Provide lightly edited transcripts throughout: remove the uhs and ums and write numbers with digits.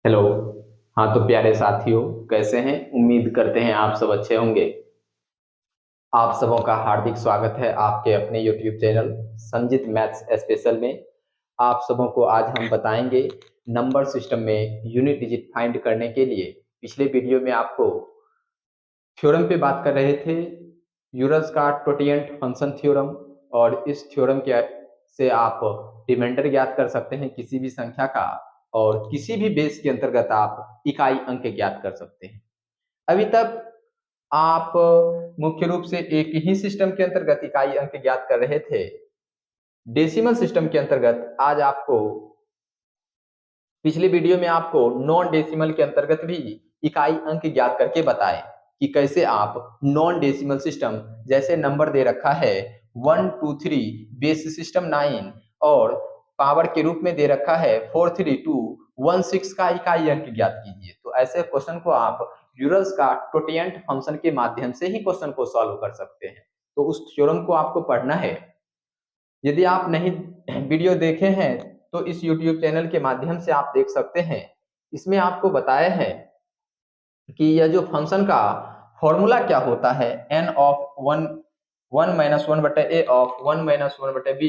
Hello. हाँ तो प्यारे साथियों, कैसे हैं? उम्मीद करते हैं आप सब अच्छे होंगे। आप सबों का हार्दिक स्वागत है आपके अपने YouTube channel Sanjit maths special में। आप सबों को आज हम बताएंगे नंबर सिस्टम में यूनिट डिजिट फाइंड करने के लिए। पिछले वीडियो में आपको थ्योरम पे बात कर रहे थे, यूलर्स का टोटिएंट फंक्शन थ्योरम। और इस थ्योरम के से आप रिमाइंडर ज्ञात कर सकते हैं किसी भी संख्या का, और किसी भी बेस के अंतर्गत आप इकाई अंक ज्ञात कर सकते हैं। अभी तक आप मुख्य रूप से एक ही सिस्टम के अंतर्गत इकाई अंक ज्ञात कर रहे थे, डेसिमल सिस्टम के अंतर्गत। आज आपको पिछले वीडियो में आपको नॉन डेसिमल के अंतर्गत भी इकाई अंक ज्ञात करके बताए कि कैसे आप नॉन डेसिमल सिस्टम, जैसे नंबर दे रखा है 123, बेस सिस्टम 9 और पावर के रूप में दे रखा है 43216 का इकाई अंक ज्ञात कीजिए। तो ऐसे क्वेश्चन को आप यूलर्स का टोटिएंट फंक्शन के माध्यम से ही क्वेश्चन को सॉल्व कर सकते हैं। तो उस थ्योरम को आपको पढ़ना है। यदि आप नहीं वीडियो देखे हैं तो इस YouTube चैनल के माध्यम से आप देख सकते हैं। इसमें आपको बताया है कि यह जो फंक्शन का फॉर्मूला क्या होता है, n of one minus one बटे A of one minus one बटे B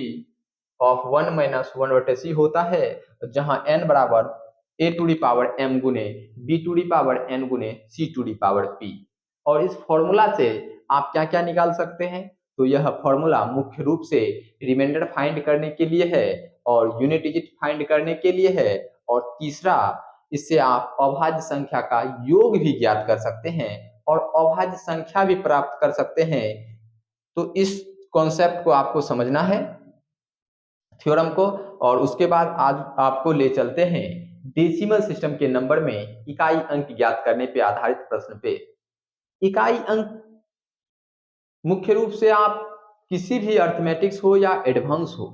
of one minus one बटे सी होता है, जहां n बराबर A to the power m गुने B to the power n गुने C to the power p। और इस फॉर्मूला से आप क्या क्या निकाल सकते हैं? तो यह फॉर्मूला मुख्य रूप से रिमाइंडर फाइंड करने के लिए है, और यूनिट डिजिट फाइंड करने के लिए है, और तीसरा, इससे आप अभाज्य संख्या का योग भी ज्ञात कर सकते हैं और अभाज्य संख्या भी प्राप्त कर सकते हैं। तो इस कॉन्सेप्ट को आपको समझना है, थ्योरम को। और उसके बाद आज आपको ले चलते हैं डेसिमल सिस्टम के नंबर में इकाई अंक ज्ञात करने पे आधारित प्रश्न पे। इकाई अंक मुख्य रूप से आप किसी भी अर्थमेटिक्स हो या एडवांस हो,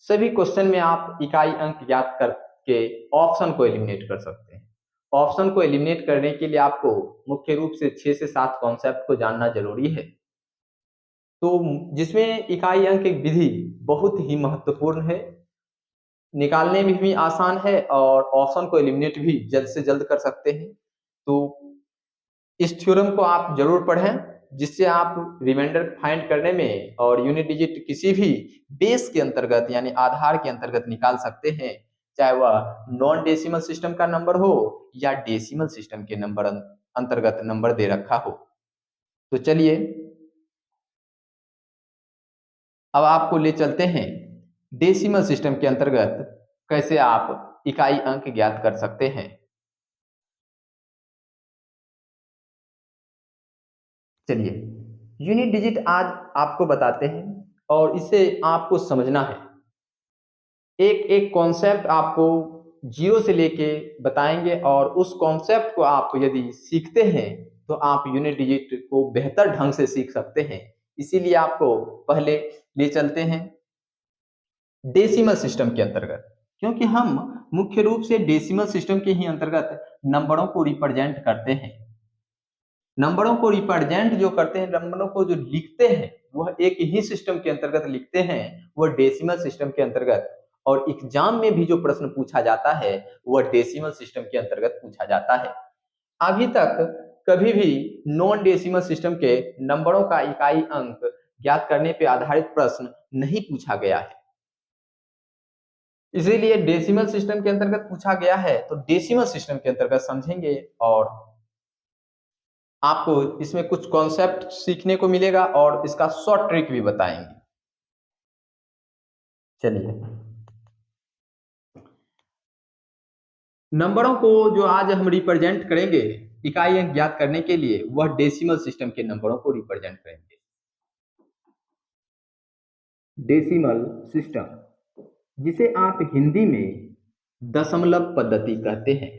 सभी क्वेश्चन में आप इकाई अंक ज्ञात करके ऑप्शन को एलिमिनेट कर सकते हैं। ऑप्शन को एलिमिनेट करने के लिए आपको मुख्य रूप से 6 से 7 कॉन्सेप्ट को जानना जरूरी है। तो जिसमें इकाई अंक एक विधि बहुत ही महत्वपूर्ण है, निकालने में भी आसान है, और ऑप्शन को एलिमिनेट भी जल्द से जल्द कर सकते हैं। तो इस थ्योरम को आप जरूर पढ़ें, जिससे आप रिमाइंडर फाइंड करने में और यूनिट डिजिट किसी भी बेस के अंतर्गत यानी आधार के अंतर्गत निकाल सकते हैं, चाहे वह नॉन डेसिमल सिस्टम का नंबर हो या डेसिमल सिस्टम के नंबर अंतर्गत नंबर दे रखा हो। तो चलिए अब आपको ले चलते हैं डेसिमल सिस्टम के अंतर्गत कैसे आप इकाई अंक ज्ञात कर सकते हैं। चलिए यूनिट डिजिट आज आपको बताते हैं, और इसे आपको समझना है। एक एक कॉन्सेप्ट आपको जीरो से लेके बताएंगे, और उस कॉन्सेप्ट को आप यदि सीखते हैं तो आप यूनिट डिजिट को बेहतर ढंग से सीख सकते हैं। इसीलिए आपको पहले ले चलते हैं डेसिमल सिस्टम के अंतर्गत, क्योंकि हम मुख्य रूप से डेसिमल सिस्टम के ही अंतर्गत नंबरों को रिप्रेजेंट करते हैं। नंबरों को रिप्रेजेंट जो करते हैं, नंबरों को जो लिखते हैं, वह एक ही सिस्टम के अंतर्गत लिखते हैं, वह डेसिमल सिस्टम के अंतर्गत। और एग्जाम में भी जो प्रश्न पूछा जाता है वह डेसिमल सिस्टम के अंतर्गत पूछा जाता है। अभी तक कभी भी नॉन डेसिमल सिस्टम के नंबरों का इकाई अंक ज्ञात करने पर आधारित प्रश्न नहीं पूछा गया है। इसीलिए डेसिमल सिस्टम के अंतर्गत पूछा गया है, तो डेसिमल सिस्टम के अंतर्गत समझेंगे, और आपको इसमें कुछ कॉन्सेप्ट सीखने को मिलेगा और इसका शॉर्ट ट्रिक भी बताएंगे। चलिए नंबरों को जो आज हम रिप्रेजेंट करेंगे इकाई अंक ज्ञात करने के लिए, वह डेसिमल सिस्टम के नंबरों को रिप्रेजेंट करेंगे। डेसिमल सिस्टम, जिसे आप हिंदी में दशमलव पद्धति कहते हैं।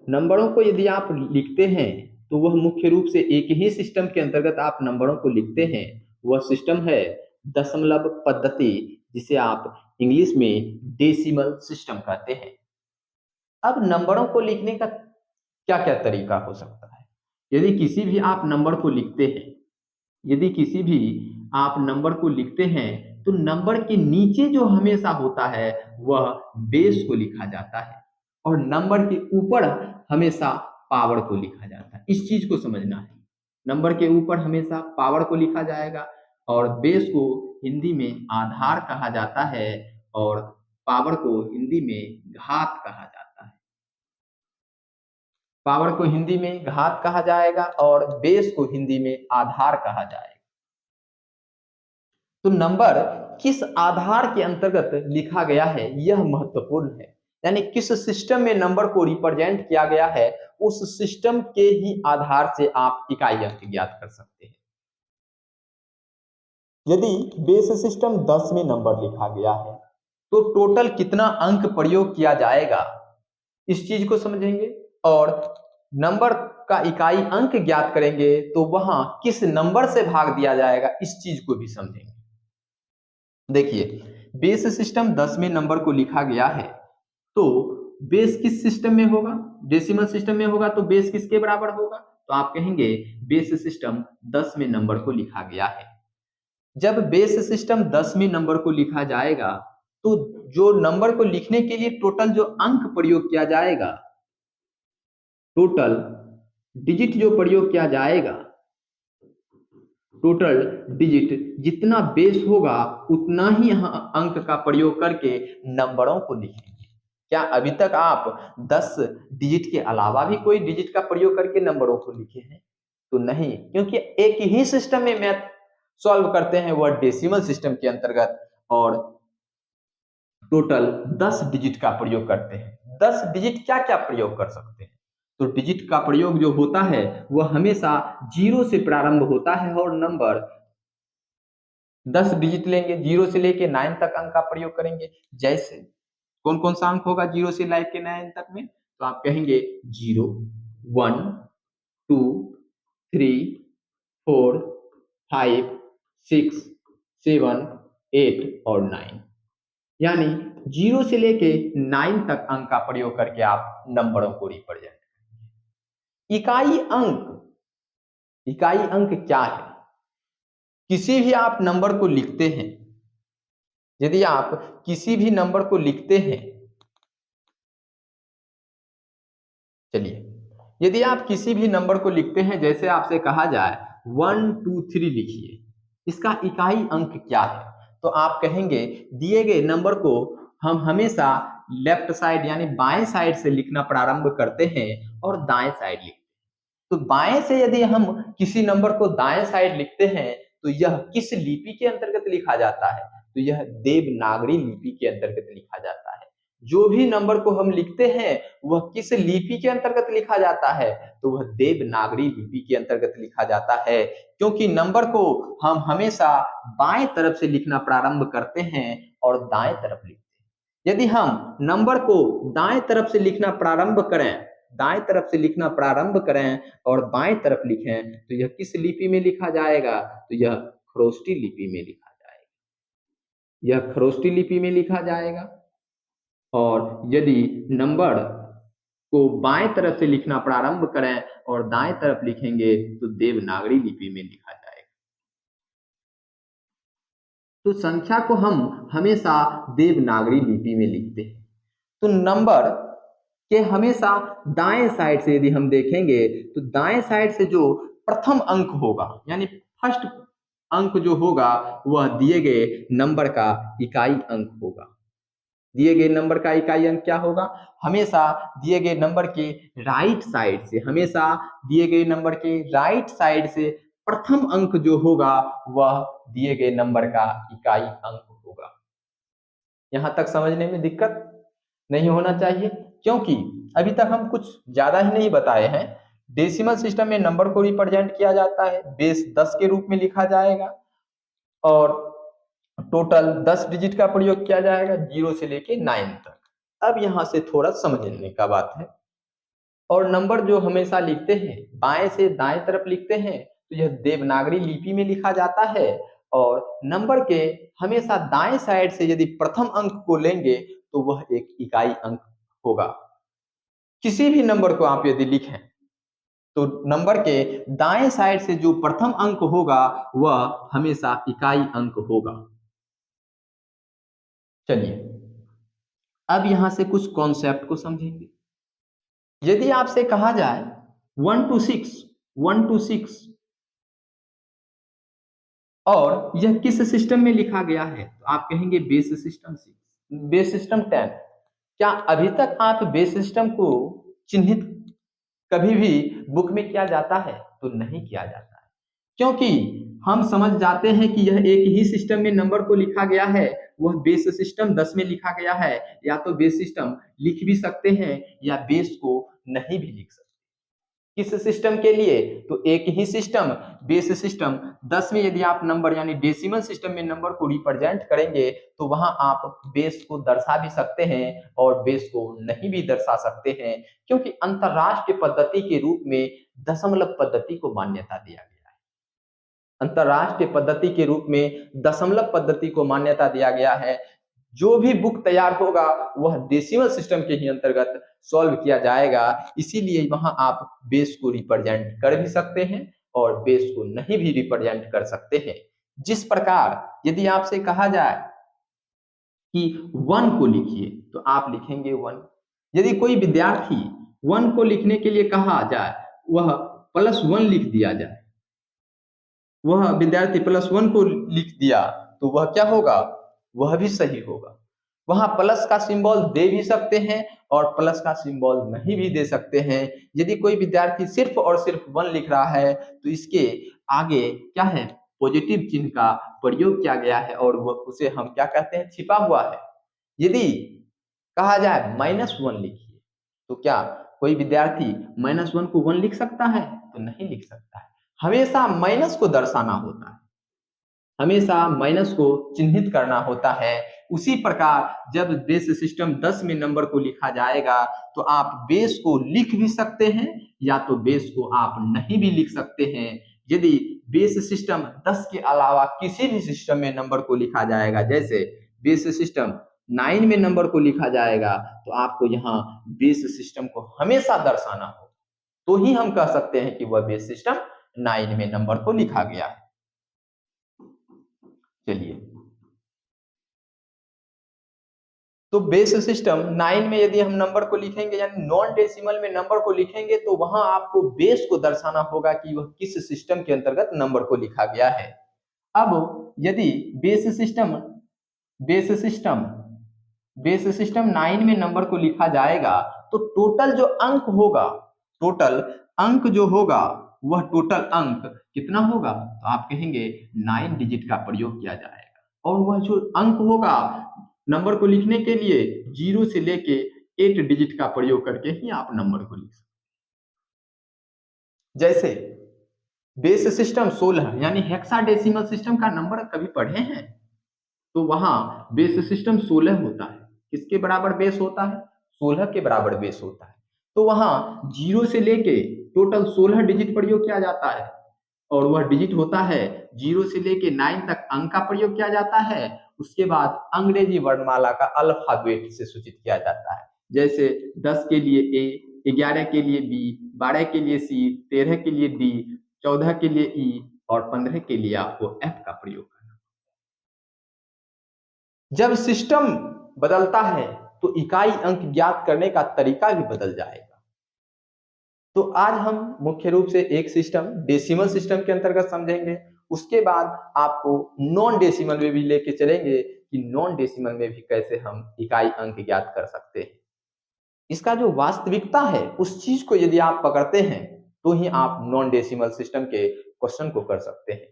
नंबरों को यदि आप लिखते हैं तो वह मुख्य रूप से एक ही सिस्टम के अंतर्गत आप नंबरों को लिखते हैं, वह सिस्टम है दशमलव पद्धति, जिसे आप इंग्लिश में डेसिमल सिस्टम कहते हैं। अब नंबरों को लिखने का क्या क्या तरीका हो सकता है? यदि किसी भी आप नंबर को लिखते हैं यदि किसी भी आप नंबर को लिखते हैं तो नंबर के नीचे जो हमेशा होता है वह बेस को लिखा जाता है और नंबर के ऊपर हमेशा पावर को लिखा जाता है। इस चीज को समझना है। नंबर के ऊपर हमेशा पावर को लिखा जाएगा और बेस को हिंदी में आधार कहा जाता है और पावर को हिंदी में घात कहा जाता है। पावर को हिंदी में घात कहा जाएगा और बेस को हिंदी में आधार कहा जाएगा। तो नंबर किस आधार के अंतर्गत लिखा गया है यह महत्वपूर्ण है। यानी किस सिस्टम में नंबर को रिप्रेजेंट किया गया है उस सिस्टम के ही आधार से आप इकाई अंक ज्ञात कर सकते हैं। यदि बेस सिस्टम 10 में नंबर लिखा गया है तो टोटल कितना अंक प्रयोग किया जाएगा इस चीज को समझेंगे और नंबर का इकाई अंक ज्ञात करेंगे तो वहां किस नंबर से भाग दिया जाएगा इस चीज को भी समझेंगे। देखिए बेस सिस्टम 10 में नंबर को लिखा गया है तो बेस किस सिस्टम में होगा, डेसिमल सिस्टम में होगा तो बेस किसके बराबर होगा, तो आप कहेंगे बेस सिस्टम 10 में नंबर को लिखा गया है। जब बेस सिस्टम 10 में नंबर को लिखा जाएगा तो जो नंबर को लिखने के लिए टोटल जो अंक प्रयोग किया जाएगा, टोटल डिजिट जो प्रयोग किया जाएगा, टोटल डिजिट जितना बेस होगा उतना ही यहाँ अंक का प्रयोग करके नंबरों को लिखेंगे। क्या अभी तक आप 10 डिजिट के अलावा भी कोई डिजिट का प्रयोग करके नंबरों को लिखे हैं? तो नहीं, क्योंकि एक ही सिस्टम में मैथ सॉल्व करते हैं वह डेसिमल सिस्टम के अंतर्गत और टोटल 10 डिजिट का प्रयोग करते हैं। 10 डिजिट क्या क्या प्रयोग कर सकते हैं, तो डिजिट का प्रयोग जो होता है वह हमेशा 0 से प्रारंभ होता है और नंबर 10 डिजिट लेंगे, 0 से लेके 9 तक अंक का प्रयोग करेंगे। जैसे कौन कौन सा अंक होगा 0 से लेके 9 तक में, तो आप कहेंगे 0, 1, 2, 3, 4, 5, 6, 7, 8 और 9। यानी 0 से लेके 9 तक अंक का प्रयोग करके आप नंबरों को रिप्रेजेंट करेंगे। इकाई अंक क्या है? किसी भी आप नंबर को लिखते हैं, यदि आप किसी भी नंबर को लिखते हैं, चलिए यदि आप किसी भी नंबर को लिखते हैं, जैसे आपसे कहा जाए 1 2 3 लिखिए, इसका इकाई अंक क्या है, तो आप कहेंगे दिए गए नंबर को हम हमेशा लेफ्ट साइड यानी बाएं साइड से लिखना प्रारंभ करते हैं और दाएं साइड लिखते हैं। तो बाएं से यदि हम किसी नंबर को दाएं साइड लिखते हैं तो यह किस लिपि के अंतर्गत लिखा जाता है, तो यह देवनागरी लिपि के अंतर्गत लिखा जाता है। जो भी नंबर को हम लिखते हैं वह किस लिपि के अंतर्गत लिखा जाता है, तो वह देवनागरी लिपि के अंतर्गत लिखा जाता है, क्योंकि नंबर को हम हमेशा बाएं तरफ से लिखना प्रारंभ करते हैं और दाएं तरफ लिखते हैं। यदि हम नंबर को दाएं तरफ से लिखना प्रारंभ करें, दाएं तरफ से लिखना प्रारंभ करें और बाएं तरफ लिखें तो यह किस लिपि में लिखा जाएगा, तो यह खरोष्टी लिपि में लिखा जाएगा, यह खरोष्टी लिपि में लिखा जाएगा। और यदि नंबर को बाएं तरफ से लिखना प्रारंभ करें और दाएं तरफ लिखेंगे तो देवनागरी लिपि में लिखा जाएगा। तो संख्या को हम हमेशा देवनागरी लिपि में लिखते हैं। तो नंबर के हमेशा दाएं साइड से यदि हम देखेंगे तो दाएं साइड से जो प्रथम अंक होगा यानी फर्स्ट अंक जो होगा वह दिए गए नंबर का इकाई अंक होगा। दिए गए नंबर का इकाई अंक क्या होगा, हमेशा दिए गए नंबर के राइट साइड से, हमेशा दिए गए नंबर के राइट साइड से प्रथम अंक जो होगा वह दिए गए नंबर का इकाई अंक होगा। यहां तक समझने में दिक्कत नहीं होना चाहिए, क्योंकि अभी तक हम कुछ ज्यादा ही नहीं बताए हैं। डेसिमल सिस्टम में नंबर को रिप्रेजेंट किया जाता है, बेस 10 के रूप में लिखा जाएगा और टोटल 10 डिजिट का प्रयोग किया जाएगा 0 से लेके 9 तक। अब यहां से थोड़ा समझने का बात है। और नंबर जो हमेशा लिखते हैं बाएं से दाएं तरफ लिखते हैं तो यह देवनागरी लिपि में लिखा जाता है और नंबर के हमेशा दाएं साइड से यदि प्रथम अंक को लेंगे तो वह एक इकाई अंक होगा। किसी भी नंबर को आप यदि लिखें तो नंबर के दाएं साइड से जो प्रथम अंक होगा वह हमेशा इकाई अंक होगा। चलिए अब यहां से कुछ कॉन्सेप्ट को समझेंगे। यदि आपसे कहा जाए 1 to 6 और यह किस सिस्टम में लिखा गया है, तो आप कहेंगे बेस सिस्टम 6, बेस सिस्टम 10। क्या अभी तक आप बेस सिस्टम को चिन्हित कभी भी बुक में किया जाता है? तो नहीं किया जाता है, क्योंकि हम समझ जाते हैं कि यह एक ही सिस्टम में नंबर को लिखा गया है। वह बेस सिस्टम 10 में लिखा गया है, या तो बेस सिस्टम लिख भी सकते हैं या बेस को नहीं भी लिख सकते। किस सिस्टम के लिए? तो एक ही सिस्टम बेस सिस्टम 10 में यदि आप नंबर यानी डेसिमल सिस्टम में नंबर को रिप्रेजेंट करेंगे तो वहां आप बेस को दर्शा भी सकते हैं और बेस को नहीं भी दर्शा सकते हैं, क्योंकि अंतरराष्ट्रीय पद्धति के रूप में दशमलव पद्धति को मान्यता दिया गया है। अंतरराष्ट्रीय पद्धति के रूप में दशमलव पद्धति को मान्यता दिया गया है। जो भी बुक तैयार होगा वह डेसिमल सिस्टम के ही अंतर्गत सॉल्व किया जाएगा, इसीलिए वहां आप बेस को रिप्रेजेंट कर भी सकते हैं और बेस को नहीं भी रिप्रेजेंट कर सकते हैं। जिस प्रकार यदि आपसे कहा जाए कि 1 को लिखिए तो आप लिखेंगे 1। यदि कोई विद्यार्थी 1 को लिखने के लिए कहा जाए, वह +1 लिख दिया जाए, वह विद्यार्थी +1 को लिख दिया, तो वह क्या होगा? वह भी सही होगा। वहां प्लस का सिंबल दे भी सकते हैं और प्लस का सिंबल नहीं भी दे सकते हैं। यदि कोई विद्यार्थी सिर्फ और सिर्फ 1 लिख रहा है तो इसके आगे क्या है? पॉजिटिव चिन्ह का प्रयोग किया गया है और वह उसे हम क्या कहते हैं? छिपा हुआ है। यदि कहा जाए -1 लिखिए, तो क्या कोई विद्यार्थी -1 को 1 लिख सकता है? तो नहीं लिख सकता है। हमेशा माइनस को दर्शाना होता है, हमेशा माइनस को चिन्हित करना होता है। उसी प्रकार जब बेस सिस्टम 10 में नंबर को लिखा जाएगा तो आप बेस को लिख भी सकते हैं या तो बेस को आप नहीं भी लिख सकते हैं। यदि बेस सिस्टम 10 के अलावा किसी भी सिस्टम में नंबर को लिखा जाएगा, जैसे बेस सिस्टम 9 में नंबर को लिखा जाएगा, तो आपको यहाँ बेस सिस्टम को हमेशा दर्शाना हो, तो ही हम कह सकते हैं कि वह बेस सिस्टम 9 में नंबर को लिखा गया है। चलिए, तो बेस सिस्टम 9 में यदि हम नंबर को लिखेंगे यानी नॉन डेसिमल में नंबर को लिखेंगे तो वहां आपको बेस को दर्शाना होगा कि वह किस सिस्टम के अंतर्गत नंबर को लिखा गया है। अब यदि बेस सिस्टम बेस सिस्टम 9 में नंबर को लिखा जाएगा तो टोटल जो अंक होगा, टोटल अंक जो होगा, वह टोटल अंक कितना होगा? तो आप कहेंगे 9 डिजिट का प्रयोग किया जाएगा और वह जो अंक होगा नंबर को लिखने के लिए 0 से लेके 8 डिजिट का प्रयोग करके ही आप नंबर को लिख सकते। जैसे बेस सिस्टम 16 यानी हेक्साडेसिमल सिस्टम का नंबर कभी पढ़े हैं? तो वहां बेस सिस्टम 16 होता है। किसके बराबर बेस होता है? 16 के बराबर बेस होता है। तो वहां 0 से लेके टोटल 16 डिजिट प्रयोग किया जाता है और वह डिजिट होता है 0 से लेके 9 तक अंक का प्रयोग किया जाता है। उसके बाद अंग्रेजी वर्णमाला का अल्फाबेट से सूचित किया जाता है। जैसे 10 के लिए ए, 11 के लिए बी, 12 के लिए सी, 13 के लिए डी, 14 के लिए ई और 15 के लिए आपको एफ का प्रयोग करना। जब सिस्टम बदलता है तो इकाई अंक ज्ञात करने का तरीका भी बदल जाएगा। तो आज हम मुख्य रूप से एक सिस्टम डेसिमल सिस्टम के अंतर्गत समझेंगे, उसके बाद आपको नॉन डेसिमल में भी लेके चलेंगे कि नॉन डेसिमल में भी कैसे हम इकाई अंक ज्ञात कर सकते हैं। इसका जो वास्तविकता है उस चीज को यदि आप पकड़ते हैं तो ही आप नॉन डेसिमल सिस्टम के क्वेश्चन को कर सकते हैं।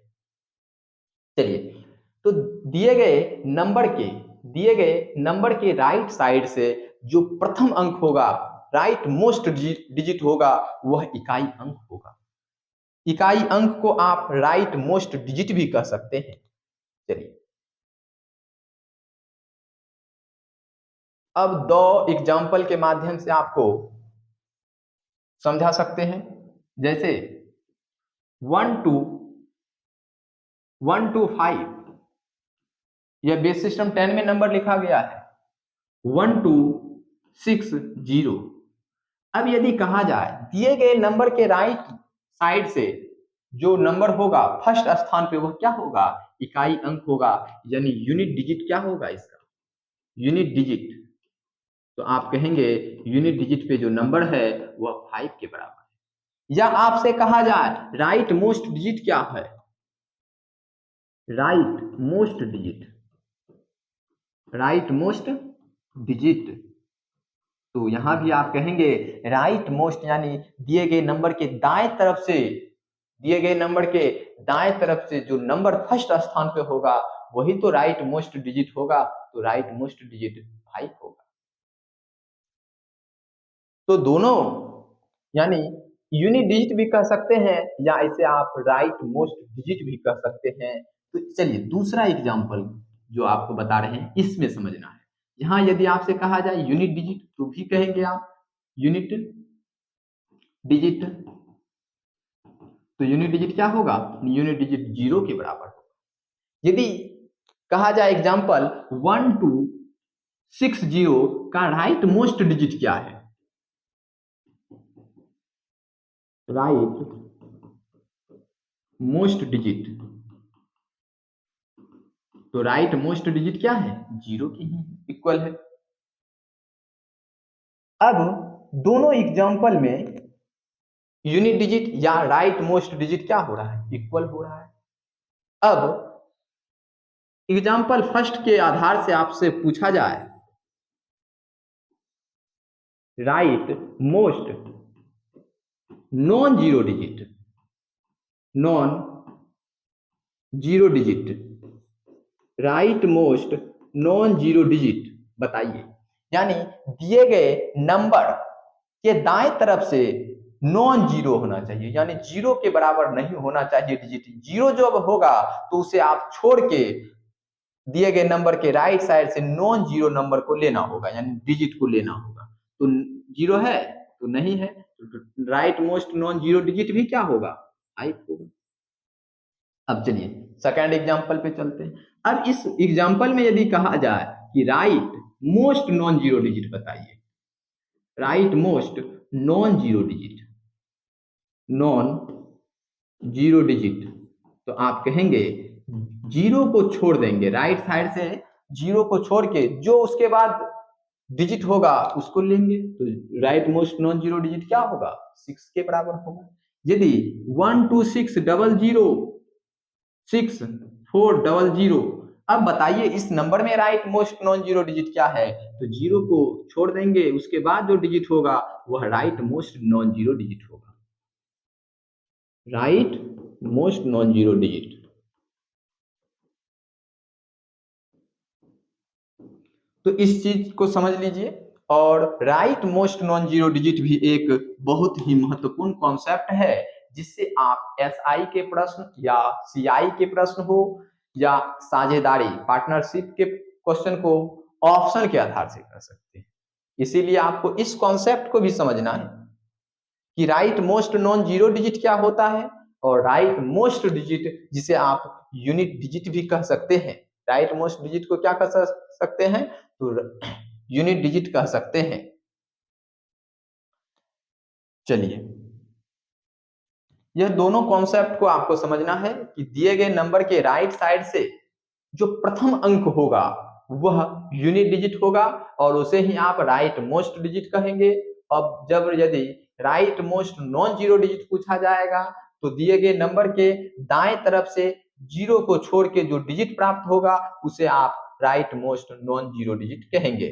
चलिए, तो दिए गए नंबर के राइट साइड से जो प्रथम अंक होगा, राइट मोस्ट डिजिट होगा, वह इकाई अंक होगा। इकाई अंक को आप राइट मोस्ट डिजिट भी कह सकते हैं। चलिए, अब दो एग्जाम्पल के माध्यम से आपको समझा सकते हैं। जैसे 1 to 5 यह बेस सिस्टम 10 में नंबर लिखा गया है। 1260 अब यदि कहा जाए दिए गए नंबर के राइट साइड से जो नंबर होगा फर्स्ट स्थान पे वह क्या होगा, इकाई अंक होगा, यानी यूनिट डिजिट क्या होगा इसका, यूनिट डिजिट। तो आप कहेंगे यूनिट डिजिट पे जो नंबर है वह 5 के बराबर है। या आपसे कहा जाए राइट मोस्ट डिजिट क्या है, right most digit, right most digit, तो यहां भी आप कहेंगे राइट मोस्ट यानी दिए गए नंबर के दाएं तरफ से, दिए गए नंबर के दाएं तरफ से जो नंबर फर्स्ट स्थान पे होगा वही तो राइट मोस्ट डिजिट होगा, तो राइट मोस्ट डिजिट 5 होगा। तो दोनों यानी यूनिट डिजिट भी कह सकते हैं या इसे आप राइट मोस्ट डिजिट भी कह सकते हैं। तो चलिए दूसरा एग्जांपल जो आपको बता रहे हैं इसमें समझना है। यहाँ यदि आपसे कहा जाए यूनिट डिजिट तो भी कहेंगे आप यूनिट डिजिट, तो यूनिट डिजिट क्या होगा, यूनिट डिजिट 0 के बराबर होगा। यदि कहा जाए एग्जांपल 1260 का राइट मोस्ट डिजिट क्या है, राइट मोस्ट डिजिट, तो राइट मोस्ट डिजिट क्या है, 0 की ही इक्वल है। अब दोनों एग्जांपल में यूनिट डिजिट या राइट मोस्ट डिजिट क्या हो रहा है, इक्वल हो रहा है। अब एग्जांपल फर्स्ट के आधार से आपसे पूछा जाए right most non zero digit, non zero digit, right most non zero digit बताइए। यानी दिए गए नंबर के दाएं तरफ से नॉन जीरो होना चाहिए, यानी जीरो के बराबर नहीं होना चाहिए डिजिट। जीरो जब होगा तो उसे आप छोड़ के दिए गए नंबर के राइट साइड से नॉन जीरो नंबर को लेना होगा, यानी डिजिट को लेना होगा। तो जीरो है तो नहीं है, तो right most non zero digit भी क्या होगा, 5 होगा। अब चलिए सेकंड एग्जांपल पे चलते हैं। अब इस एग्जांपल में यदि कहा जाए कि rightmost non zero digit बताइए, rightmost non zero digit, non zero digit, तो आप कहेंगे जीरो को छोड़ देंगे, राइट साइड से जीरो को छोड़ के जो उसके बाद डिजिट होगा उसको लेंगे, तो right most non zero digit क्या होगा, 6 के बराबर होगा। यदि 126000 अब बताइए इस नंबर में right most non zero digit क्या है, तो जीरो को छोड़ देंगे, उसके बाद जो डिजिट होगा वह rightmost non zero digit होगा, rightmost non zero digit. तो इस चीज को समझ लीजिए। और rightmost non zero digit भी एक बहुत ही महत्वपूर्ण कॉन्सेप्ट है, जिससे आप एसआई के प्रश्न या सीआई के प्रश्न हो या साझेदारी पार्टनरशिप के क्वेश्चन को ऑप्शन के आधार से कर सकते हैं। इसीलिए आपको इस कॉन्सेप्ट को भी समझना है कि rightmost non zero digit क्या होता है, और राइट मोस्ट डिजिट जिसे आप यूनिट डिजिट भी कह सकते हैं, राइट मोस्ट डिजिट को क्या कह सकते हैं, तो यूनिट डिजिट कह सकते हैं। चलिए यह दोनों कॉन्सेप्ट को आपको समझना है कि दिए गए नंबर के राइट साइड से जो प्रथम अंक होगा वह यूनिट डिजिट होगा और उसे ही आप राइट मोस्ट डिजिट कहेंगे। अब जब यदि right most non zero digit पूछा जाएगा तो दिए गए नंबर के दाएं तरफ से जीरो को छोड़ के जो डिजिट प्राप्त होगा उसे आप right most non zero digit कहेंगे।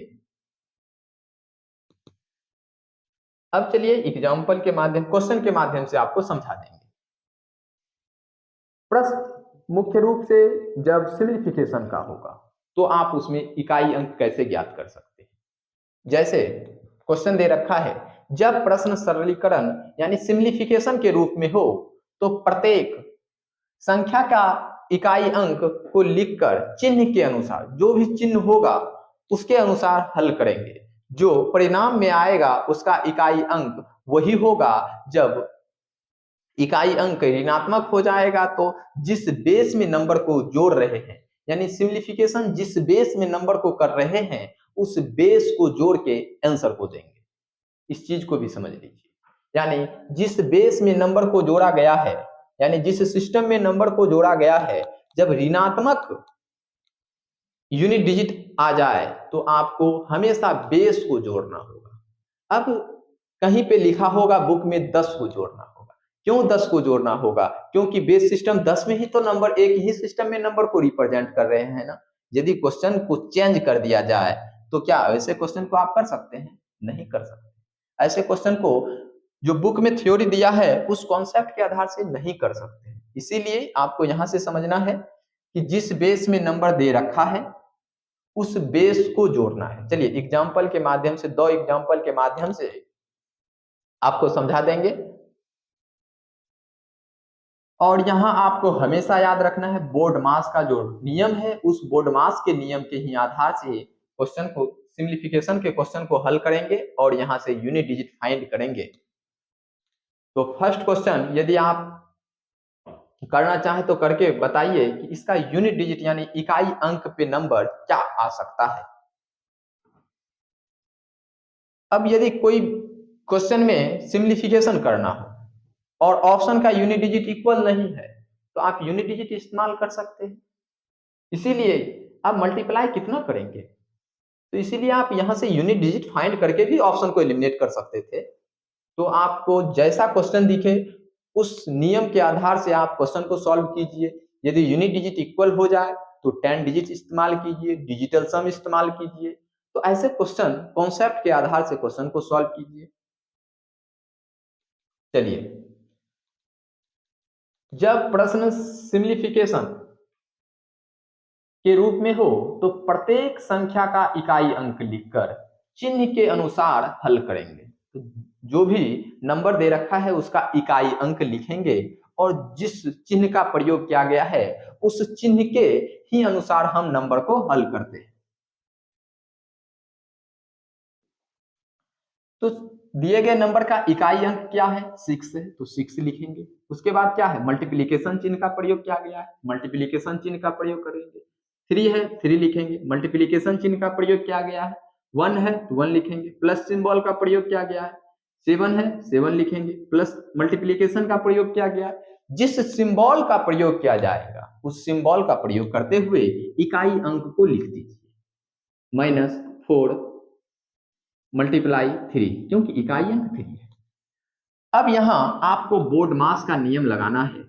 अब चलिए एग्जाम्पल के माध्यम, क्वेश्चन के माध्यम से आपको समझा देंगे। प्रश्न मुख्य रूप से जब सिम्प्लिफिकेशन का होगा तो आप उसमें इकाई अंक कैसे ज्ञात कर सकते हैं। जैसे क्वेश्चन दे रखा है, जब प्रश्न सरलीकरण यानी सिम्प्लिफिकेशन के रूप में हो तो प्रत्येक संख्या का इकाई अंक को लिखकर चिन्ह के अनुसार जो भी चिन्ह होगा उसके अनुसार हल करेंगे। जो परिणाम में आएगा उसका इकाई अंक वही होगा जब इकाई अंक ऋणात्मक हो जाएगा तो जिस बेस में नंबर को जोड़ रहे हैं, यानी सिम्प्लिफिकेशन जिस बेस में नंबर को कर रहे हैं उस बेस को जोड़ के आंसर को देंगे। इस चीज को भी समझ लीजिए। यानी जिस बेस में नंबर को जोड़ा गया है, यानी जिस सिस्टम में नंबर को जोड़ा गया है, जब ऋणात्मक यूनिट डिजिट आ जाए तो आपको हमेशा बेस को जोड़ना होगा। अब कहीं पे लिखा होगा बुक में 10 को जोड़ना होगा। क्यों 10 को जोड़ना होगा? क्योंकि बेस सिस्टम 10 में ही तो नंबर, एक ही सिस्टम में नंबर को रिप्रेजेंट कर रहे हैं ना। यदि क्वेश्चन को चेंज कर दिया जाए तो क्या ऐसे क्वेश्चन को आप कर सकते हैं? नहीं कर सकते। ऐसे क्वेश्चन को जो बुक में थ्योरी दिया है उस कॉन्सेप्ट के आधार से नहीं कर सकते। इसीलिए आपको यहां से समझना है कि जिस बेस में नंबर दे रखा है उस बेस को जोड़ना है। चलिए एग्जाम्पल के माध्यम से, 2 एग्जाम्पल के माध्यम से आपको समझा देंगे। और यहां आपको हमेशा याद रखना है बोर्ड मास का जो नियम है, उस बोर्ड मास के नियम के ही आधार से क्वेश्चन को, सिंप्लीफिकेशन के क्वेश्चन को हल करेंगे और यहां से यूनिट डिजिट फाइंड करेंगे। तो फर्स्ट क्वेश्चन यदि आप करना चाहें तो करके बताइए कि इसका यूनिट डिजिट यानी इकाई अंक पे नंबर क्या आ सकता है। अब यदि कोई क्वेश्चन में सिंप्लीफिकेशन करना हो और ऑप्शन का यूनिट डिजिट इक्वल नहीं है तो आप यूनिट डिजिट इस्तेमाल कर सकते हैं। इसीलिए आप मल्टीप्लाई कितना करेंगे, तो इसीलिए आप यहां से यूनिट डिजिट फाइंड करके भी ऑप्शन को एलिमिनेट कर सकते थे। तो आपको जैसा क्वेश्चन दिखे उस नियम के आधार से आप क्वेश्चन को सॉल्व कीजिए। यदि यूनिट डिजिट इक्वल हो जाए तो 10 डिजिट इस्तेमाल कीजिए, डिजिटल सम इस्तेमाल कीजिए। तो ऐसे क्वेश्चन कॉन्सेप्ट के आधार से क्वेश्चन को सॉल्व कीजिए। चलिए, जब प्रश्न सिम्प्लीफिकेशन के रूप में हो तो प्रत्येक संख्या का इकाई अंक लिखकर चिन्ह के अनुसार हल करेंगे। तो जो भी नंबर दे रखा है उसका इकाई अंक लिखेंगे और जिस चिन्ह का प्रयोग किया गया है उस चिन्ह के ही अनुसार हम नंबर को हल करते हैं। तो दिए गए नंबर का इकाई अंक क्या है? 6 है, तो 6 लिखेंगे। उसके बाद क्या है? मल्टीप्लीकेशन चिन्ह का प्रयोग किया गया है, मल्टीप्लीकेशन चिन्ह का प्रयोग करेंगे। 3 है, 3 लिखेंगे। मल्टीप्लीकेशन चिन्ह का प्रयोग किया गया है। 1 है तो 1 लिखेंगे। प्लस सिंबल का प्रयोग किया गया है। 7 है, 7 लिखेंगे। प्लस मल्टीप्लीकेशन का प्रयोग किया गया है। जिस सिंबल का प्रयोग किया जाएगा उस सिंबल का प्रयोग करते हुए इकाई अंक को लिख दीजिए। -4 मल्टीप्लाई 3, क्योंकि इकाई अंक 3 है। अब यहां आपको बोर्ड मास का नियम लगाना है।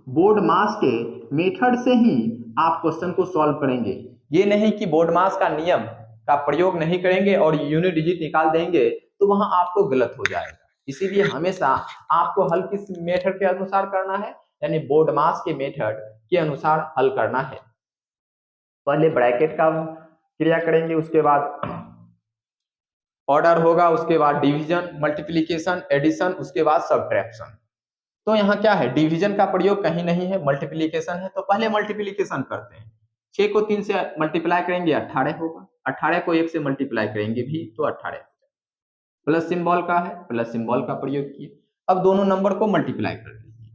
बोर्ड मास के मेथड से ही आप क्वेश्चन को सॉल्व करेंगे। ये नहीं कि बोर्ड मास का नियम का प्रयोग नहीं करेंगे और यूनिट डिजिट निकाल देंगे तो वहां आपको गलत हो जाएगा। इसीलिए हमेशा आपको हल किस मेथड के अनुसार करना है, यानी बोर्ड मास के मेथड के अनुसार हल करना है। पहले ब्रैकेट का क्रिया करेंगे, उसके बाद ऑर्डर होगा, उसके बाद डिवीजन, मल्टीप्लिकेशन, एडिशन, उसके बाद सब्ट्रैक्शन। तो यहाँ क्या है? डिवीजन का प्रयोग कहीं नहीं है, मल्टीप्लिकेशन है। तो पहले मल्टीप्लिकेशन करते हैं। 6 को 3 से मल्टीप्लाई करेंगे 18 होगा। 18 को 1 से मल्टीप्लाई करेंगे भी तो 18। प्लस सिंबल का है, प्लस सिंबल का प्रयोग किए। अब दोनों नंबर को मल्टीप्लाई कर लीजिए।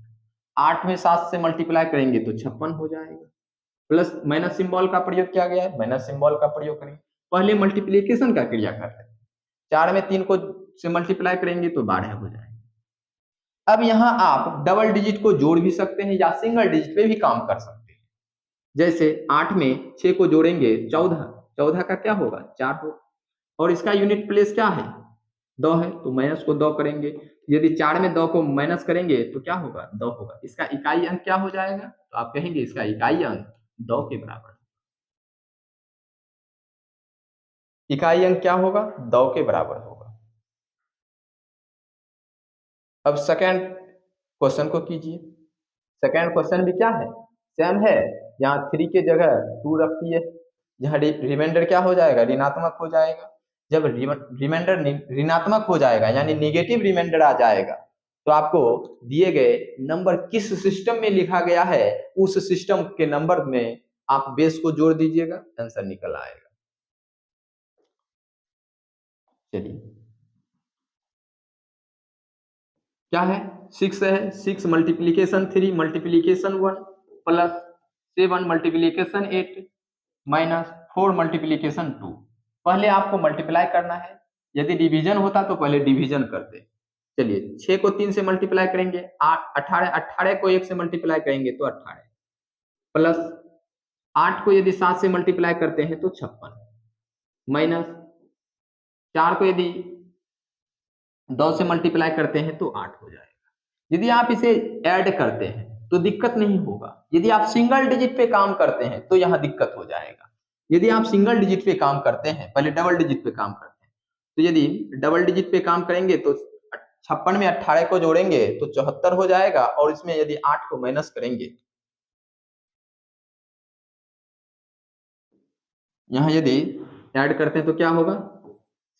8 में 7 से मल्टीप्लाई करेंगे तो 56 हो जाएगा। प्लस माइनस सिंबल का प्रयोग किया गया है, माइनस सिंबल का प्रयोग करेंगे। पहले मल्टीप्लिकेशन का क्रिया कर रहे हैं। 4 में 3 को से मल्टीप्लाई करेंगे तो 12 हो जाएगा। अब यहां आप डबल डिजिट को जोड़ भी सकते हैं या सिंगल डिजिट पे भी काम कर सकते हैं। जैसे 8 में 6 को जोड़ेंगे 14, 14 का क्या होगा? 4 होगा। और इसका यूनिट प्लेस क्या है? 2 है, तो माइनस को 2 करेंगे। यदि 4 में 2 को माइनस करेंगे तो क्या होगा? 2 होगा। इसका इकाई अंक क्या हो जाएगा? तो आप कहेंगे इसका इकाई अंक 2 के बराबर। इकाई अंक क्या होगा? 2 के बराबर होगा। अब सेकेंड क्वेश्चन को कीजिए। सेकेंड क्वेश्चन भी क्या है? सेम है। यहाँ 3 के जगह 2 रख दिए। यहाँ रिमाइंडर क्या हो जाएगा? ऋणात्मक हो जाएगा। जब रिमाइंडर ऋणात्मक हो जाएगा यानी निगेटिव रिमाइंडर आ जाएगा तो आपको दिए गए नंबर किस सिस्टम में लिखा गया है उस सिस्टम के नंबर में आप बेस को जोड़ दीजिएगा, आंसर निकल आएगा। चलिए, क्या है? 6 है, 6 multiplication 3 multiplication 1 plus 7 multiplication 8 minus 4 multiplication 2। पहले आपको मल्टीप्लाई करना है, यदि डिवीजन होता तो पहले डिवीजन करते। चलिए 6 को 3 से मल्टीप्लाई करेंगे, 18 को 1 से मल्टीप्लाई करेंगे तो 18, प्लस 8 को यदि 7 से मल्टीप्लाई करते हैं तो 56, माइनस 4 को यदि 2 से मल्टीप्लाई करते हैं तो 8 हो जाएगा। यदि आप इसे ऐड करते हैं तो दिक्कत नहीं होगा, यदि आप सिंगल डिजिट पे काम करते हैं तो यहां दिक्कत हो जाएगा। यदि आप सिंगल डिजिट पे काम करते हैं, पहले डबल डिजिट पे काम करते हैं, तो यदि डबल डिजिट पे काम करेंगे तो 56 में 18 को जोड़ेंगे तो 74 हो जाएगा, और इसमें यदि 8 को माइनस करेंगे, यहां यदि ऐड करते हैं तो क्या होगा,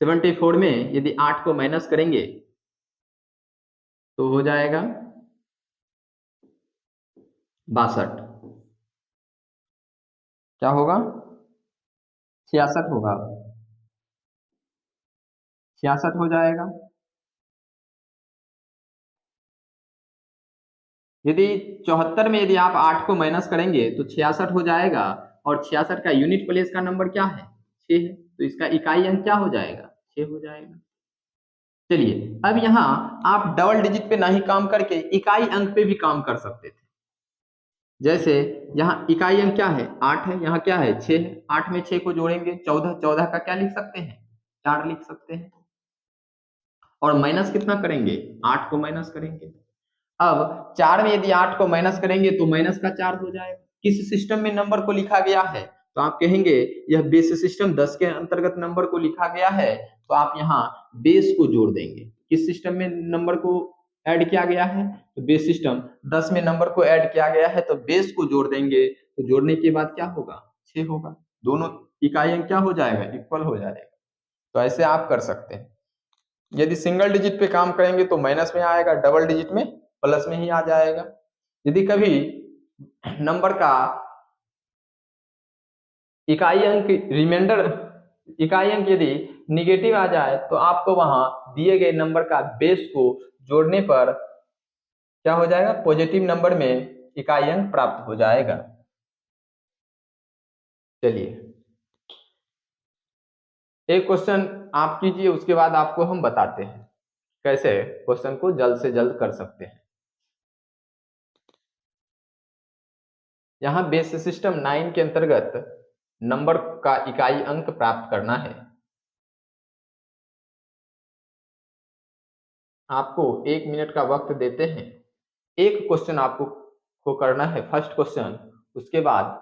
74 में यदि 8 को माइनस करेंगे तो हो जाएगा 62, क्या होगा, 66 होगा, 66 हो जाएगा। यदि 74 में यदि आप 8 को माइनस करेंगे तो 66 हो जाएगा, और 66 का यूनिट प्लेस का नंबर क्या है, 6 है, तो इसका इकाई अंक क्या हो जाएगा, 6 हो जाएगा। चलिए अब यहाँ आप डबल डिजिट पे नहीं काम करके इकाई अंक पे भी काम कर सकते थे। जैसे यहाँ इकाई अंक क्या है, 8 है, यहाँ क्या है, 6 है, 8 में 6 को जोड़ेंगे 14, 14 का क्या लिख सकते हैं, 4 लिख सकते हैं, और माइनस कितना करेंगे, 8 को माइनस करेंगे। अब 4 में यदि 8 को माइनस करेंगे तो माइनस का 4 हो जाएगा। किस सिस्टम में नंबर को लिखा गया है, तो आप कहेंगे यह बेस सिस्टम 10 के अंतर्गत नंबर को लिखा गया है, तो आप यहाँ बेस को जोड़ देंगे। किस सिस्टम में नंबर को ऐड किया गया है, तो बेस सिस्टम 10 में नंबर को ऐड किया गया है, तो बेस को जोड़ देंगे, तो जोड़ने के बाद क्या होगा, 6 होगा, दोनों इकाई अंक क्या हो जाएगा, इक्वल हो जाएगा। तो ऐसे आप कर सकते हैं। यदि सिंगल डिजिट पे काम करेंगे तो माइनस में आएगा, डबल डिजिट में प्लस में ही आ जाएगा। यदि कभी नंबर का इकाई अंक रिमाइंडर, इकाई अंक यदि निगेटिव आ जाए तो आपको वहां दिए गए नंबर का बेस को जोड़ने पर क्या हो जाएगा, पॉजिटिव नंबर में इकाई अंक प्राप्त हो जाएगा। चलिए एक क्वेश्चन आप कीजिए, उसके बाद आपको हम बताते हैं कैसे क्वेश्चन को जल्द से जल्द कर सकते हैं। यहाँ बेस सिस्टम 9 के अंतर्गत नंबर का इकाई अंक प्राप्त करना है। आपको 1 मिनट का वक्त देते हैं, एक क्वेश्चन आपको को करना है, फर्स्ट क्वेश्चन, उसके बाद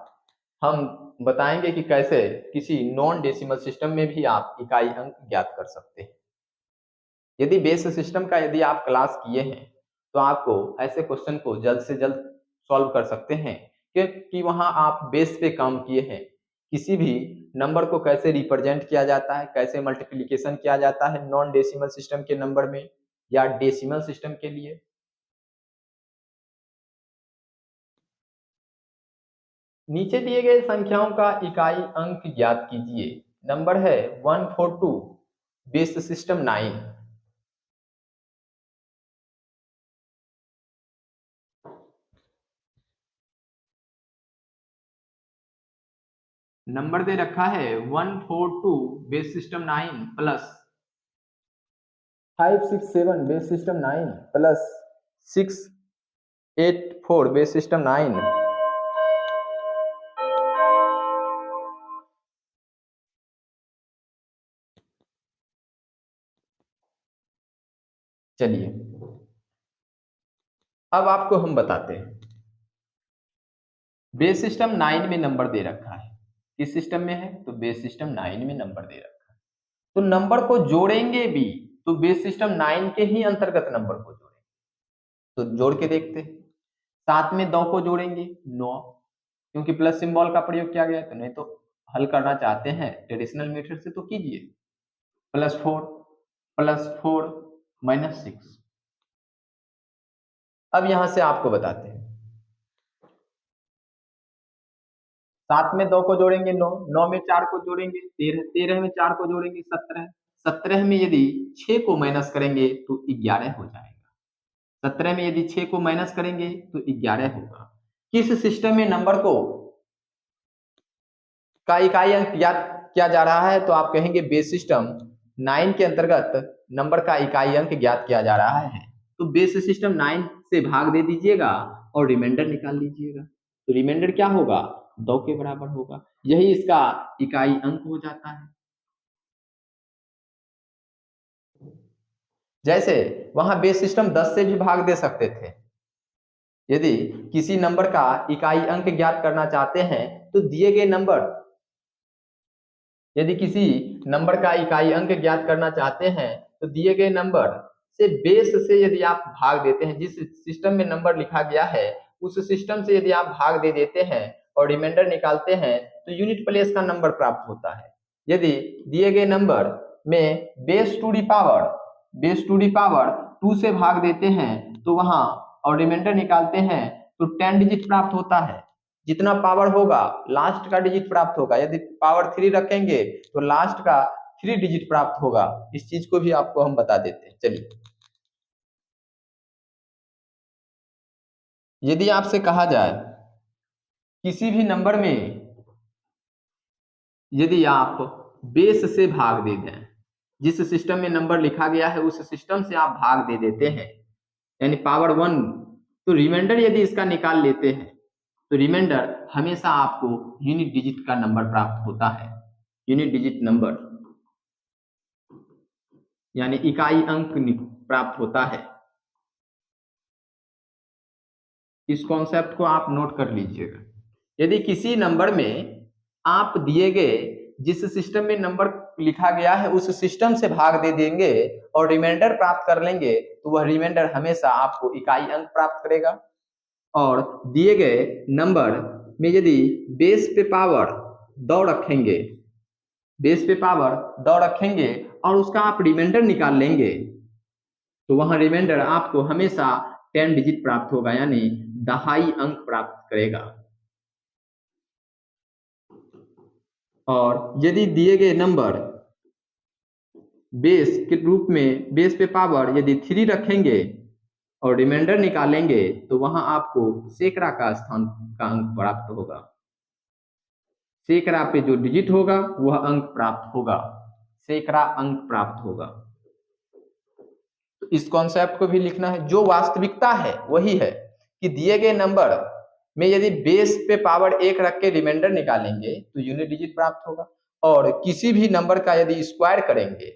हम बताएंगे कि कैसे किसी नॉन डेसिमल सिस्टम में भी आप इकाई अंक ज्ञात कर सकते हैं। यदि बेस सिस्टम का यदि आप क्लास किए हैं तो आपको ऐसे क्वेश्चन को जल्द से जल्द सॉल्व कर सकते हैं, क्योंकि वहां आप बेस पे काम किए हैं। किसी भी नंबर को कैसे रिप्रेजेंट किया जाता है, कैसे मल्टीप्लिकेशन किया जाता है नॉन डेसिमल सिस्टम के नंबर में या डेसिमल सिस्टम के लिए। नीचे दिए गए संख्याओं का इकाई अंक ज्ञात कीजिए। नंबर है 142, बेस सिस्टम 9। नंबर दे रखा है 142 base system 9 plus 567 base system 9 plus 684 base system 9। चलिए अब आपको हम बताते हैं। बेस सिस्टम 9 में नंबर दे रखा है, किस सिस्टम में है, तो बेस सिस्टम 9 में नंबर दे रखा है, तो नंबर को जोड़ेंगे भी तो बेस सिस्टम 9 के ही अंतर्गत नंबर को जोड़ेंगे। तो जोड़ के देखते हैं, 7 में 2 को जोड़ेंगे 9, क्योंकि प्लस सिंबल का प्रयोग किया गया है, तो नहीं तो हल करना चाहते हैं ट्रेडिशनल मेथड से तो कीजिए, +4 -6। अब यहां से आपको बताते हैं, 7 में 2 को जोड़ेंगे 9, 9 में 4 को जोड़ेंगे 13, 13 में 4 को जोड़ेंगे 17, 17 में यदि 6 को माइनस करेंगे तो 11 हो जाएगा, 17 में यदि 6 को माइनस करेंगे तो 11 होगा। किस सिस्टम में नंबर को का इकाई अंक ज्ञात किया जा रहा है, तो आप कहेंगे बेस सिस्टम 9 के अंतर्गत नंबर का इकाई अंक ज्ञात किया जा रहा है। तो बेस सिस्टम 9 से भाग दे दीजिएगा और रिमाइंडर निकाल लीजिएगा। तो रिमाइंडर क्या होगा? 2 के बराबर होगा। यही इसका इकाई अंक हो जाता है। जैसे वहां बेस सिस्टम 10 से भी भाग दे सकते थे। यदि किसी नंबर का इकाई अंक ज्ञात करना चाहते हैं तो दिए गए नंबर, यदि किसी नंबर का इकाई अंक ज्ञात करना चाहते हैं तो दिए गए नंबर से बेस से यदि आप भाग देते हैं, जिस सिस्टम में नंबर लिखा गया है उस सिस्टम से यदि आप भाग दे देते हैं और रिमाइंडर निकालते हैं तो यूनिट प्लेस का नंबर प्राप्त होता है। यदि दिए गए नंबर में बेस टू दी पावर 2 से भाग देते हैं तो वहां और रिमाइंडर निकालते हैं तो 10 डिजिट प्राप्त होता है। जितना पावर होगा लास्ट का डिजिट प्राप्त होगा। यदि पावर 3 रखेंगे तो लास्ट का 3 डिजिट प्राप्त होगा। इस चीज को भी आपको हम बता देते हैं। चलिए, यदि आपसे कहा जाए किसी भी नंबर में यदि आप बेस से भाग दे दें, जिस सिस्टम में नंबर लिखा गया है उस सिस्टम से आप भाग दे देते हैं यानी पावर 1, तो रिमाइंडर यदि इसका निकाल लेते हैं तो रिमाइंडर हमेशा आपको यूनिट डिजिट का नंबर प्राप्त होता है। यूनिट डिजिट नंबर यानी इकाई अंक प्राप्त होता है। इस कॉन्सेप्ट को आप नोट कर लीजिएगा। यदि किसी नंबर में आप दिए गए जिस सिस्टम में नंबर लिखा गया है उस सिस्टम से भाग दे देंगे और रिमाइंडर प्राप्त कर लेंगे तो वह रिमाइंडर हमेशा आपको इकाई अंक प्राप्त करेगा। और दिए गए नंबर में यदि बेस पे पावर 2 रखेंगे, बेस पे पावर 2 रखेंगे और उसका आप रिमाइंडर निकाल लेंगे तो वहां रिमाइंडर आपको हमेशा 10 डिजिट प्राप्त होगा यानी दहाई अंक प्राप्त करेगा। और यदि दिए गए नंबर बेस के रूप में बेस पे पावर यदि 3 रखेंगे और रिमाइंडर निकालेंगे तो वहां आपको सैकड़ा का स्थान का अंक प्राप्त होगा। सैकड़ा पे जो डिजिट होगा वह अंक प्राप्त होगा, सैकड़ा अंक प्राप्त होगा। तो इस कॉन्सेप्ट को भी लिखना है। जो वास्तविकता है वही है कि दिए गए नंबर में यदि बेस पे पावर 1 रख के रिमाइंडर निकालेंगे तो यूनिट डिजिट प्राप्त होगा। और किसी भी नंबर का यदि स्क्वायर करेंगे,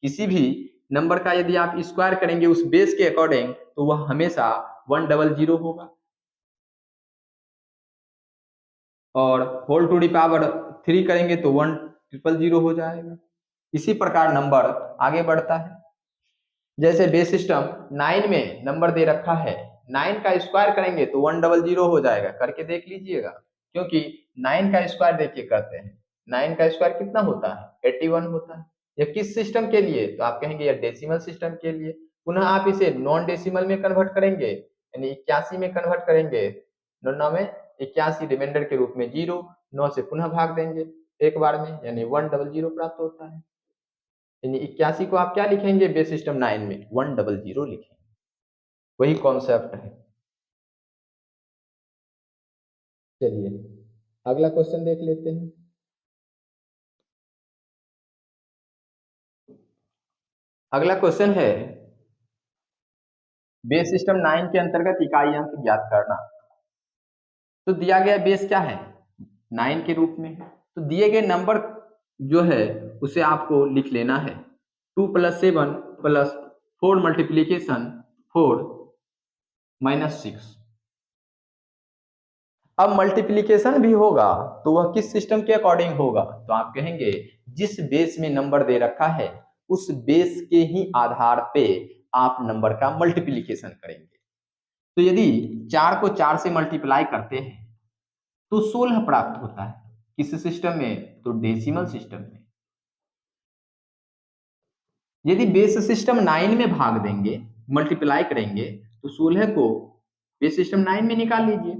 किसी भी नंबर का यदि आप स्क्वायर करेंगे उस बेस के अकॉर्डिंग तो वह हमेशा 100 होगा। और होल टू दी पावर 3 करेंगे तो 1000 हो जाएगा। इसी प्रकार नंबर आगे बढ़ता है। जैसे बेस सिस्टम 9 में नंबर दे रखा है, 9 का स्क्वायर करेंगे तो 100 हो जाएगा। करके देख लीजिएगा, क्योंकि 9 का स्क्वायर देखिए करते हैं, 9 का स्क्वायर कितना होता है? 81 होता है। यह किस सिस्टम के लिए? तो आप कहेंगे यह डेसिमल सिस्टम के लिए। पुनः आप इसे नॉन डेसिमल में कन्वर्ट करेंगे यानी 81 में कन्वर्ट करेंगे, 9 में 81 रिमाइंडर के रूप में 0, 9 से पुनः भाग देंगे एक बार में यानी 100 प्राप्त होता है। यानी 81 को आप क्या लिखेंगे बेस सिस्टम 9 में? 100 लिखेंगे। वही कॉन्सेप्ट है। चलिए अगला क्वेश्चन देख लेते हैं। अगला क्वेश्चन है बेस सिस्टम 9 के अंतर्गत इकाई अंक ज्ञात करना। तो दिया गया बेस क्या है? 9 के रूप में। तो दिए गए नंबर जो है उसे आपको लिख लेना है। 2 + 7 + 4 मल्टीप्लीकेशन 4 - 6। अब मल्टीप्लिकेशन भी होगा तो वह किस सिस्टम के अकॉर्डिंग होगा? तो आप कहेंगे जिस बेस में नंबर दे रखा है उस बेस के ही आधार पे आप नंबर का मल्टीप्लिकेशन करेंगे। तो यदि 4 को 4 से मल्टीप्लाई करते हैं तो 16 प्राप्त होता है। किस सिस्टम में? तो डेसिमल सिस्टम में। यदि बेस सिस्टम 9 में भाग देंगे, मल्टीप्लाई करेंगे तो 16 को बेस सिस्टम 9 में निकाल लीजिए।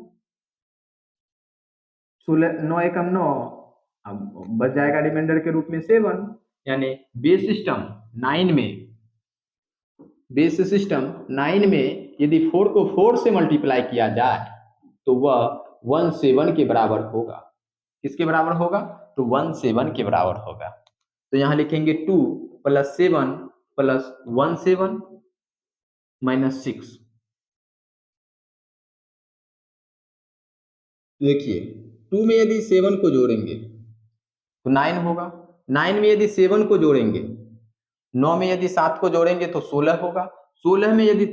16 9 एकम 9, अब बच जाएगा रिमाइंडर के रूप में 7। यानी बेस सिस्टम 9 में यदि 4 को 4 से मल्टीप्लाई किया जाए तो वह 17 के बराबर होगा। किसके बराबर होगा? तो 17 के बराबर होगा। तो यहाँ लिखेंगे 2 + 7 + 17 - 6। देखिए 2 में यदि 7 को जोड़ेंगे तो 9 होगा, 9 में यदि 7 को जोड़ेंगे, 9 में यदि 7 को जोड़ेंगे तो 16 होगा, 16 में यदि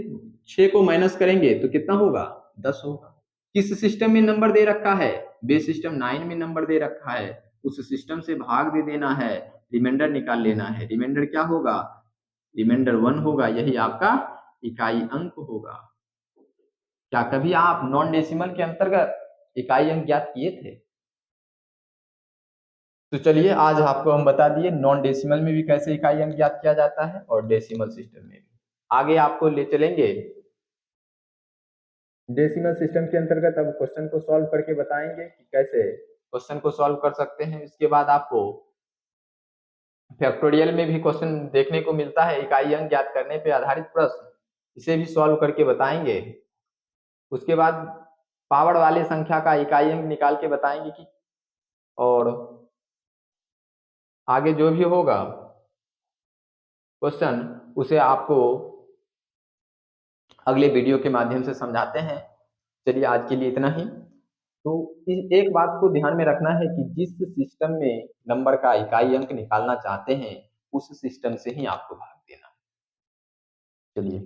6 को माइनस करेंगे तो कितना होगा, 10 होगा। किस सिस्टम में नंबर दे रखा है, बेस सिस्टम 9 में नंबर दे रखा है, उस सिस्टम से भाग दे देना है, रिमाइंडर निकाल लेना है। रिमाइंडर क्या होगा, रिमाइंडर 1 होगा, यही आपका इकाई अंक होगा। क्या कभी आप नॉन डेसिमल के अंतर्गत इकाई अंक ज्ञात किए थे? तो चलिए आज आपको हम बता दिए नॉन डेसिमल में भी कैसे इकाई अंक ज्ञात किया जाता है और डेसिमल सिस्टम में भी। आगे आपको ले चलेंगे डेसिमल सिस्टम के अंतर्गत। अब क्वेश्चन को सॉल्व करके बताएंगे कि कैसे क्वेश्चन को सॉल्व कर सकते हैं। इसके बाद आपको फैक्टोरियल में भी क्वेश्चन देखने को मिलता है, इकाई अंक ज्ञात करने पे आधारित प्रश्न, इसे भी सॉल्व करके बताएंगे। उसके बाद पावर वाले संख्या का इकाई अंक निकाल के बताएंगे कि, और आगे जो भी होगा क्वेश्चन उसे आपको अगले वीडियो के माध्यम से समझाते हैं। चलिए आज के लिए इतना ही। तो एक बात को ध्यान में रखना है कि जिस सिस्टम में नंबर का इकाई अंक निकालना चाहते हैं उस सिस्टम से ही आपको भाग देना है। चलिए।